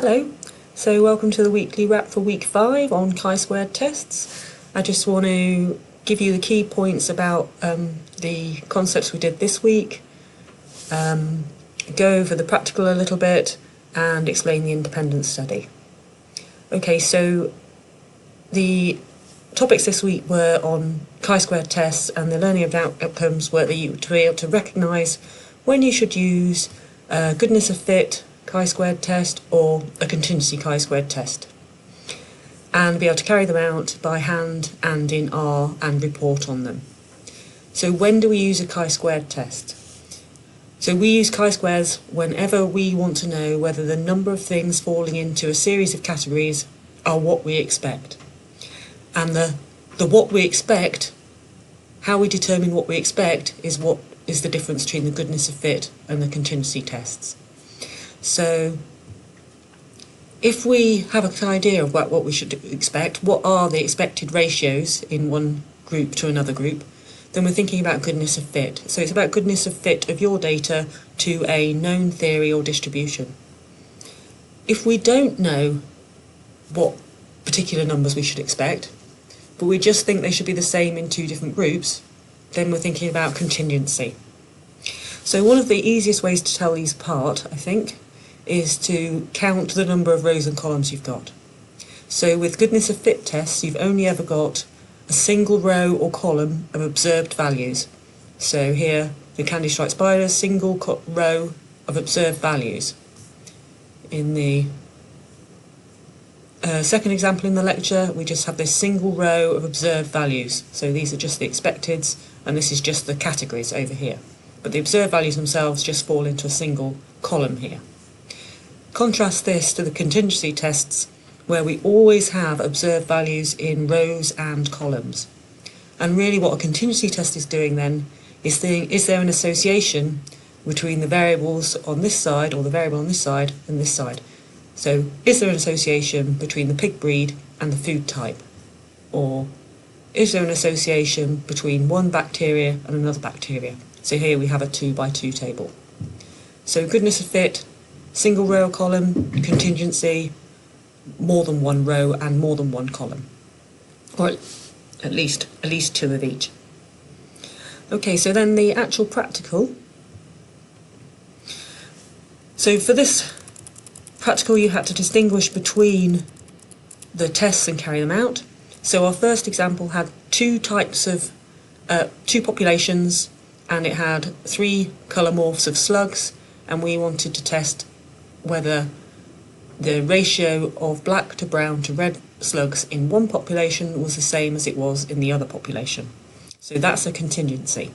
Hello, so welcome to the weekly wrap for week 5 on chi-squared tests. I just want to give you the key points about the concepts we did this week, go over the practical a little bit and explain the independent study. Okay, so the topics this week were on chi-squared tests, and the learning outcomes were that you to be able to recognise when you should use goodness of fit chi-squared test or a contingency chi-squared test, and be able to carry them out by hand and in R and report on them. So when do we use a chi-squared test? So we use chi-squares whenever we want to know whether the number of things falling into a series of categories are what we expect. And the what we expect, how we determine what we expect, is what is the difference between the goodness of fit and the contingency tests. So if we have an idea of what we should expect, what are the expected ratios in one group to another group, then we're thinking about goodness of fit. So it's about goodness of fit of your data to a known theory or distribution. If we don't know what particular numbers we should expect, but we just think they should be the same in two different groups, then we're thinking about contingency. So one of the easiest ways to tell these apart, I think, is to count the number of rows and columns you've got. So with goodness of fit tests, you've only ever got a single row or column of observed values. So here, the candy striped spider, single row of observed values. In the second example in the lecture, we just have this single row of observed values. So these are just the expecteds, and this is just the categories over here. But the observed values themselves just fall into a single column here. Contrast this to the contingency tests, where we always have observed values in rows and columns. And really what a contingency test is doing then is saying, is there an association between the variables on this side, or the variable on this side, and this side? So is there an association between the pig breed and the food type? Or is there an association between one bacteria and another bacteria? So here we have a 2 by 2 table. So goodness of fit, single row or column, contingency, more than one row and more than one column, or at least 2 of each. Okay, so then the actual practical. So for this practical, you had to distinguish between the tests and carry them out. So our first example had two populations, and it had 3 colour morphs of slugs, and we wanted to test whether the ratio of black to brown to red slugs in one population was the same as it was in the other population. So that's a contingency.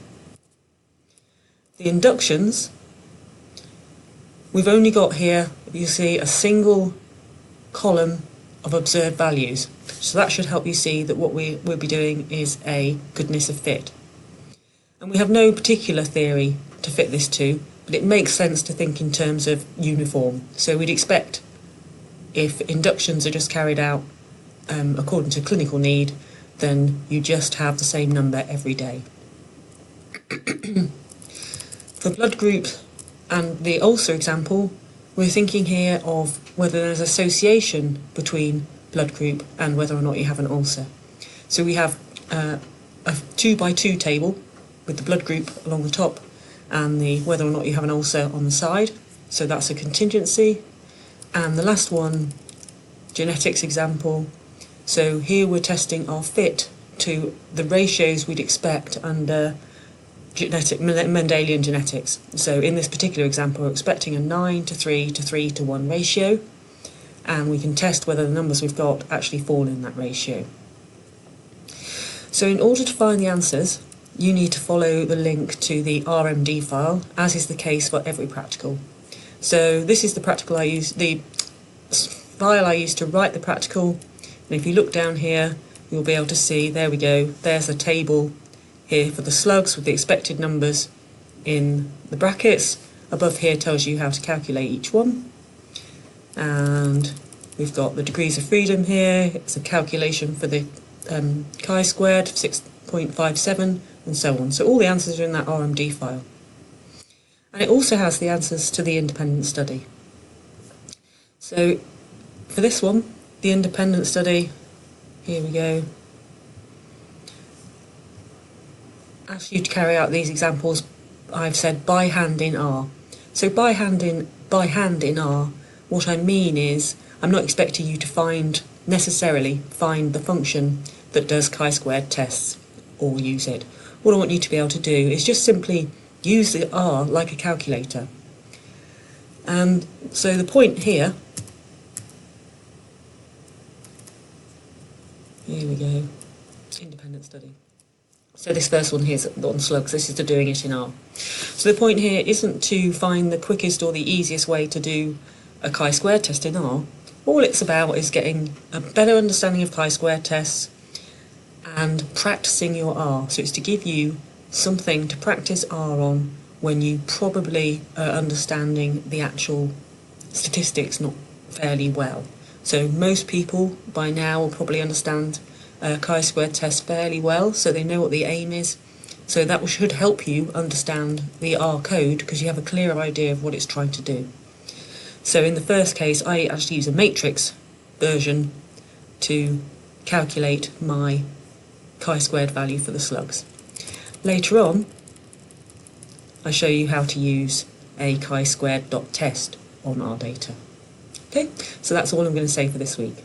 The inductions, we've only got here, you see, a single column of observed values. So that should help you see that what we'll be doing is a goodness of fit. And we have no particular theory to fit this to, but it makes sense to think in terms of uniform. So we'd expect, if inductions are just carried out according to clinical need, then you just have the same number every day. For blood group and the ulcer example, we're thinking here of whether there's association between blood group and whether or not you have an ulcer. So we have a 2 by 2 table with the blood group along the top and the whether or not you have an ulcer on the side. So that's a contingency. And the last one, genetics example. So here we're testing our fit to the ratios we'd expect under Mendelian genetics. So in this particular example, we're expecting a 9:3 to 3:1 ratio, and we can test whether the numbers we've got actually fall in that ratio. So in order to find the answers, you need to follow the link to the RMD file, as is the case for every practical. So this is the practical I use, the file I used to write the practical, and if you look down here, you'll be able to see, there we go, there's a table here for the slugs with the expected numbers in the brackets. Above here tells you how to calculate each one. And we've got the degrees of freedom here, it's a calculation for the chi-squared, 6.57, and so on. So all the answers are in that RMD file. And it also has the answers to the independent study. So for this one, the independent study, here we go, asks you to carry out these examples. I've said by hand in R. So by hand in R, what I mean is I'm not expecting you to necessarily find the function that does chi-squared tests or use it. What I want you to be able to do is just simply use the R like a calculator. And so the point here we go, independent study. So this first one here is on slugs, this is to doing it in R. So the point here isn't to find the quickest or the easiest way to do a chi-square test in R. All it's about is getting a better understanding of chi-square tests and practicing your R. So it's to give you something to practice R on when you probably are understanding the actual statistics not fairly well. So most people by now will probably understand chi-square test fairly well, so they know what the aim is. So that should help you understand the R code because you have a clearer idea of what it's trying to do. So in the first case, I actually use a matrix version to calculate my chi-squared value for the slugs. Later on, I show you how to use a chi-squared.test on our data. Okay, so that's all I'm going to say for this week.